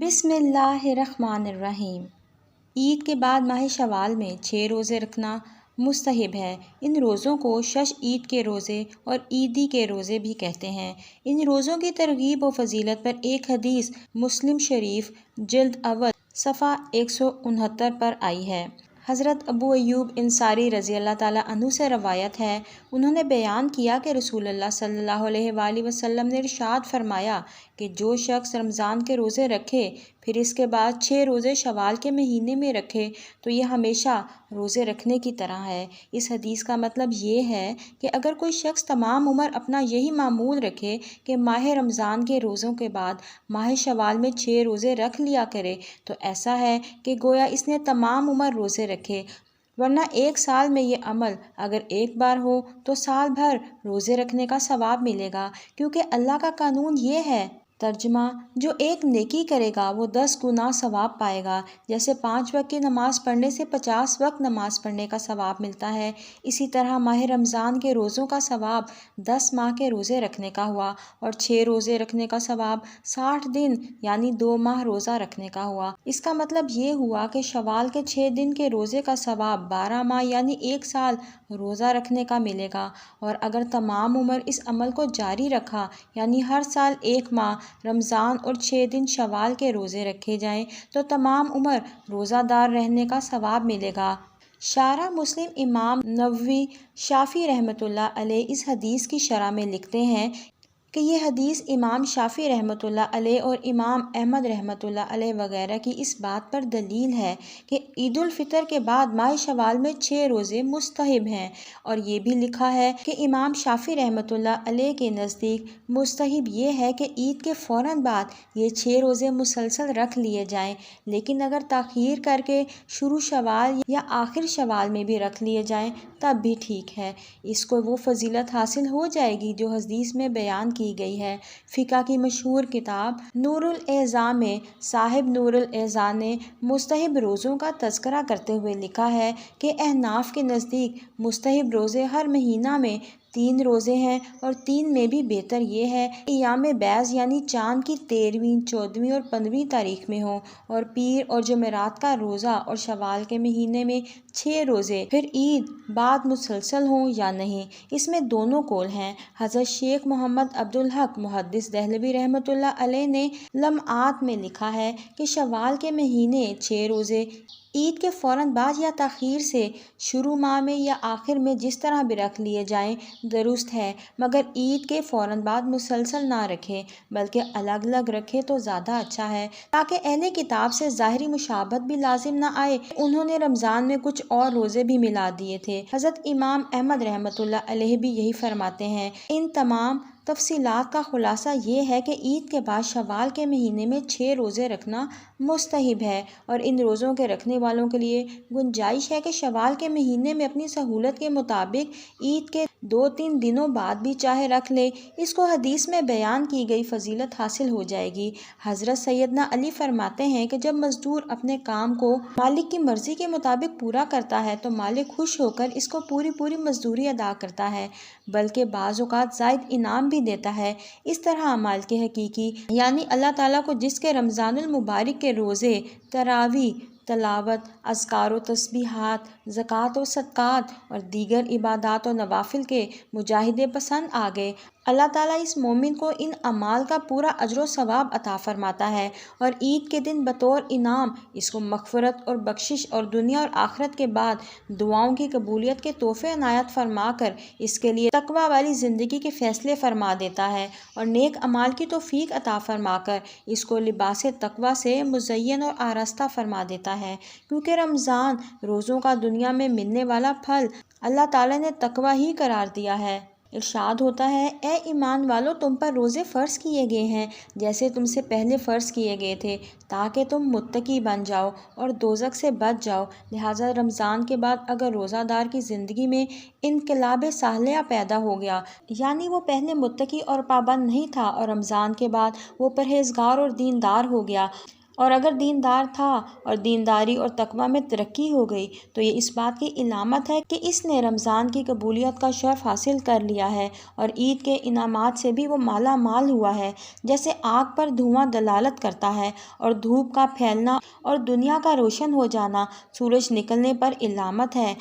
بسم اللہ الرحمن الرحیم۔ عید کے بعد ماہ شوال میں 6 روزے رکھنا مستحب ہے۔ ان روزوں کو شش عید کے روزے اور عیدی کے روزے بھی کہتے ہیں۔ ان روزوں کی ترغیب و فضیلت پر ایک حدیث مسلم شریف جلد اول صفحہ 169 پر آئی ہے۔ حضرت ابو ایوب انصاری رضی اللہ تعالیٰ عنہ سے روایت ہے، انہوں نے بیان کیا کہ رسول اللہ صلی اللہ علیہ وآلہ وسلم نے ارشاد فرمایا کہ جو شخص رمضان کے روزے رکھے پھر اس کے بعد 6 روزے شوال کے مہینے میں رکھے تو یہ ہمیشہ روزے رکھنے کی طرح ہے۔ اس حدیث کا مطلب یہ ہے کہ اگر کوئی شخص تمام عمر اپنا یہی معمول رکھے کہ ماہ رمضان کے روزوں کے بعد ماہ شوال میں 6 روزے رکھ لیا کرے تو ایسا ہے کہ گویا اس نے تمام عمر روزے رکھے، ورنہ ایک سال میں یہ عمل اگر ایک بار ہو تو سال بھر روزے رکھنے کا ثواب ملے گا، کیونکہ اللہ کا قانون یہ ہے۔ ترجمہ: جو ایک نیکی کرے گا وہ 10 گنا ثواب پائے گا۔ جیسے 5 وقت کی نماز پڑھنے سے 50 وقت نماز پڑھنے کا ثواب ملتا ہے، اسی طرح ماہ رمضان کے روزوں کا ثواب 10 ماہ کے روزے رکھنے کا ہوا، اور 6 روزے رکھنے کا ثواب 60 دن یعنی 2 ماہ روزہ رکھنے کا ہوا۔ اس کا مطلب یہ ہوا کہ شوال کے 6 دن کے روزے کا ثواب 12 ماہ یعنی 1 سال روزہ رکھنے کا ملے گا، اور اگر تمام عمر اس عمل کو جاری رکھا یعنی ہر سال 1 ماہ رمضان اور 6 دن شوال کے روزے رکھے جائیں تو تمام عمر روزہ دار رہنے کا ثواب ملے گا۔ شارح مسلم امام نووی شافعی رحمۃ اللہ علیہ اس حدیث کی شرح میں لکھتے ہیں کہ یہ حدیث امام شافعی رحمۃ اللہ علیہ اور امام احمد رحمۃ اللہ علیہ وغیرہ کی اس بات پر دلیل ہے کہ عید الفطر کے بعد ماہ شوال میں 6 روزے مستحب ہیں، اور یہ بھی لکھا ہے کہ امام شافعی رحمۃ اللہ علیہ کے نزدیک مستحب یہ ہے کہ عید کے فوراً بعد یہ 6 روزے مسلسل رکھ لیے جائیں، لیکن اگر تاخیر کر کے شروع شوال یا آخر شوال میں بھی رکھ لیے جائیں تب بھی ٹھیک ہے، اس کو وہ فضیلت حاصل ہو جائے گی جو حدیث میں بیان کی گئی ہے۔ فقہ کی مشہور کتاب نور الاعظام میں صاحب نور الاعظام نے مستحب روزوں کا تذکرہ کرتے ہوئے لکھا ہے کہ احناف کے نزدیک مستحب روزے ہر مہینہ میں 3 روزے ہیں، اور 3 میں بھی بہتر یہ ہے کہ ایام بیض یعنی چاند کی 13ویں، 14ویں اور 15ویں تاریخ میں ہوں، اور پیر اور جمعرات کا روزہ اور شوال کے مہینے میں 6 روزے پھر عید بعد مسلسل ہوں یا نہیں۔ اس میں دونوں قول ہیں۔ حضرت شیخ محمد عبدالحق محدث دہلوی رحمۃ اللہ علیہ نے لمعات میں لکھا ہے کہ شوال کے مہینے 6 روزے عید کے فوراً بعد یا تاخیر سے شروع ماہ میں یا آخر میں جس طرح بھی رکھ لیے جائیں درست ہے، مگر عید کے فوراً بعد مسلسل نہ رکھے بلکہ الگ الگ رکھے تو زیادہ اچھا ہے، تاکہ اہل کتاب سے ظاہری مشابہت بھی لازم نہ آئے۔ انہوں نے رمضان میں کچھ اور روزے بھی ملا دیے تھے۔ حضرت امام احمد رحمۃ اللہ علیہ بھی یہی فرماتے ہیں۔ ان تمام تفصیلات کا خلاصہ یہ ہے کہ عید کے بعد شوال کے مہینے میں 6 روزے رکھنا مستحب ہے، اور ان روزوں کے رکھنے والوں کے لیے گنجائش ہے کہ شوال کے مہینے میں اپنی سہولت کے مطابق عید کے 2-3 دنوں بعد بھی چاہے رکھ لے، اس کو حدیث میں بیان کی گئی فضیلت حاصل ہو جائے گی۔ حضرت سیدنا علی فرماتے ہیں کہ جب مزدور اپنے کام کو مالک کی مرضی کے مطابق پورا کرتا ہے تو مالک خوش ہو کر اس کو پوری مزدوری ادا کرتا ہے، بلکہ بعض اوقات زائد انعام بھی دیتا ہے۔ اس طرح اعمال کے حقیقی یعنی اللہ تعالیٰ کو جس کے رمضان المبارک کے روزے، تراویح، تلاوت، اذکار و تسبیحات، زکوٰۃ و صدقات اور دیگر عبادات و نوافل کے مجاہدے پسند آ گئے، اللہ تعالیٰ اس مومن کو ان اعمال کا پورا اجر و ثواب عطا فرماتا ہے، اور عید کے دن بطور انعام اس کو مغفرت اور بخشش اور دنیا اور آخرت کے بعد دعاؤں کی قبولیت کے تحفے عنایت فرما کر اس کے لیے تقویٰ والی زندگی کے فیصلے فرما دیتا ہے، اور نیک اعمال کی توفیق عطا فرما کر اس کو لباس تقویٰ سے مزین اور آراستہ فرما دیتا ہے، کیونکہ رمضان روزوں کا دنیا میں ملنے والا پھل اللہ تعالیٰ نے تقویٰ ہی قرار دیا ہے۔ ارشاد ہوتا ہے، اے ایمان والو، تم پر روزے فرض کیے گئے ہیں جیسے تم سے پہلے فرض کیے گئے تھے، تاکہ تم متقی بن جاؤ اور دوزخ سے بچ جاؤ۔ لہٰذا رمضان کے بعد اگر روزہ دار کی زندگی میں انقلاب صالحہ پیدا ہو گیا، یعنی وہ پہلے متقی اور پابند نہیں تھا اور رمضان کے بعد وہ پرہیزگار اور دیندار ہو گیا اور اگر دیندار تھا اور دینداری اور تقوی میں ترقی ہو گئی تو یہ اس بات کی علامت ہے کہ اس نے رمضان کی قبولیت کا شرف حاصل کر لیا ہے اور عید کے انعامات سے بھی وہ مالا مال ہوا ہے۔ جیسے آگ پر دھواں دلالت کرتا ہے اور دھوپ کا پھیلنا اور دنیا کا روشن ہو جانا سورج نکلنے پر علامت ہے،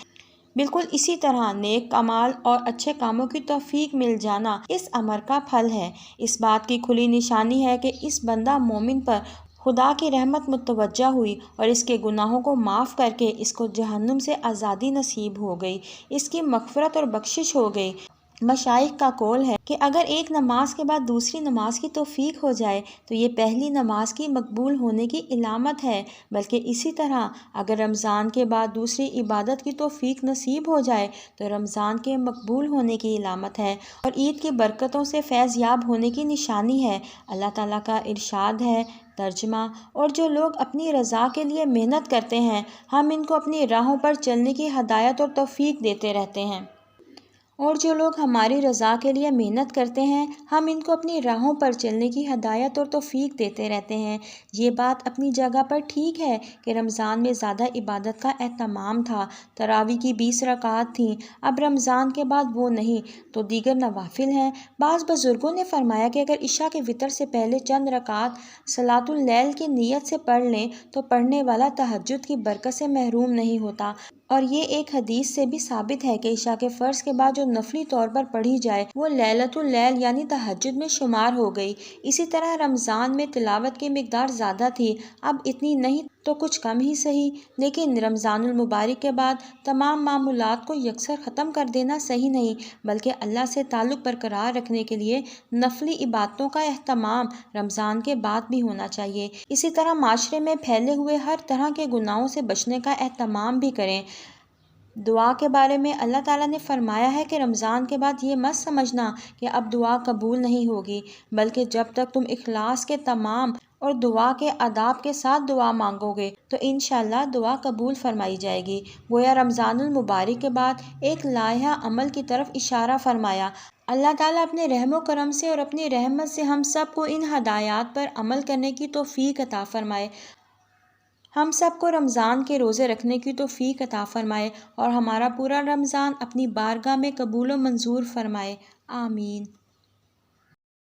بالکل اسی طرح نیک اعمال اور اچھے کاموں کی توفیق مل جانا اس امر کا پھل ہے۔ اس بات کی کھلی نشانی ہے کہ اس بندہ مومن پر خدا کی رحمت متوجہ ہوئی اور اس کے گناہوں کو معاف کر کے اس کو جہنم سے آزادی نصیب ہو گئی، اس کی مغفرت اور بخشش ہو گئی۔ مشائخ کا قول ہے کہ اگر ایک نماز کے بعد دوسری نماز کی توفیق ہو جائے تو یہ پہلی نماز کی مقبول ہونے کی علامت ہے، بلکہ اسی طرح اگر رمضان کے بعد دوسری عبادت کی توفیق نصیب ہو جائے تو رمضان کے مقبول ہونے کی علامت ہے اور عید کی برکتوں سے فیض یاب ہونے کی نشانی ہے۔ اللہ تعالیٰ کا ارشاد ہے، ترجمہ: اور جو لوگ اپنی رضا کے لیے محنت کرتے ہیں ہم ان کو اپنی راہوں پر چلنے کی ہدایت اور توفیق دیتے رہتے ہیں۔ اور جو لوگ ہماری رضا کے لیے محنت کرتے ہیں ہم ان کو اپنی راہوں پر چلنے کی ہدایت اور توفیق دیتے رہتے ہیں۔ یہ بات اپنی جگہ پر ٹھیک ہے کہ رمضان میں زیادہ عبادت کا اہتمام تھا، تراویح کی 20 رکعات تھیں، اب رمضان کے بعد وہ نہیں تو دیگر نوافل ہیں۔ بعض بزرگوں نے فرمایا کہ اگر عشاء کے وتر سے پہلے چند رکعات صلاۃ اللیل کی نیت سے پڑھ لیں تو پڑھنے والا تہجد کی برکت سے محروم نہیں ہوتا، اور یہ ایک حدیث سے بھی ثابت ہے کہ عشاء کے فرض کے بعد جو نفلی طور پر پڑھی جائے وہ لیلۃ اللیل یعنی تہجد میں شمار ہو گئی۔ اسی طرح رمضان میں تلاوت کی مقدار زیادہ تھی، اب اتنی نہیں تو کچھ کم ہی صحیح، لیکن رمضان المبارک کے بعد تمام معمولات کو یکسر ختم کر دینا صحیح نہیں، بلکہ اللہ سے تعلق برقرار رکھنے کے لیے نفلی عبادتوں کا اہتمام رمضان کے بعد بھی ہونا چاہیے۔ اسی طرح معاشرے میں پھیلے ہوئے ہر طرح کے گناہوں سے بچنے کا اہتمام بھی کریں۔ دعا کے بارے میں اللہ تعالیٰ نے فرمایا ہے کہ رمضان کے بعد یہ مت سمجھنا کہ اب دعا قبول نہیں ہوگی، بلکہ جب تک تم اخلاص کے تمام اور دعا کے آداب کے ساتھ دعا مانگو گے تو انشاءاللہ دعا قبول فرمائی جائے گی۔ گویا رمضان المبارک کے بعد ایک لائحہ عمل کی طرف اشارہ فرمایا۔ اللہ تعالیٰ اپنے رحم و کرم سے اور اپنی رحمت سے ہم سب کو ان ہدایات پر عمل کرنے کی توفیق عطا فرمائے، ہم سب کو رمضان کے روزے رکھنے کی توفیق عطا فرمائے اور ہمارا پورا رمضان اپنی بارگاہ میں قبول و منظور فرمائے، آمین۔